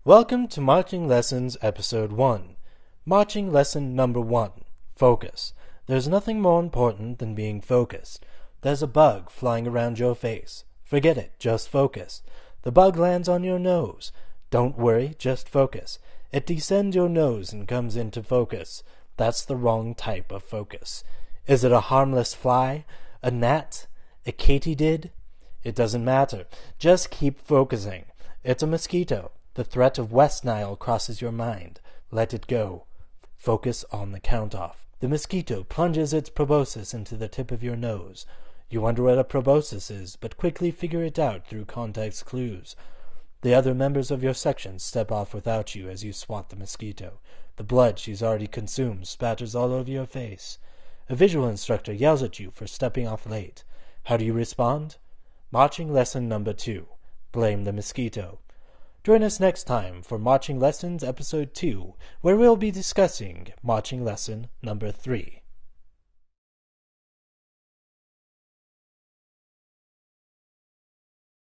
Welcome to Marching Lessons Episode 1. Marching Lesson Number 1. Focus. There's nothing more important than being focused. There's a bug flying around your face. Forget it, just focus. The bug lands on your nose. Don't worry, just focus. It descends your nose and comes into focus. That's the wrong type of focus. Is it a harmless fly? A gnat? A katydid? It doesn't matter. Just keep focusing. It's a mosquito. The threat of West Nile crosses your mind. Let it go. Focus on the count-off. The mosquito plunges its proboscis into the tip of your nose. You wonder what a proboscis is, but quickly figure it out through context clues. The other members of your section step off without you as you swat the mosquito. The blood she's already consumed spatters all over your face. A visual instructor yells at you for stepping off late. How do you respond? Marching Lesson Number 2. Blame the mosquito. Join us next time for Marching Lessons Episode 2, where we'll be discussing Marching Lesson Number 3.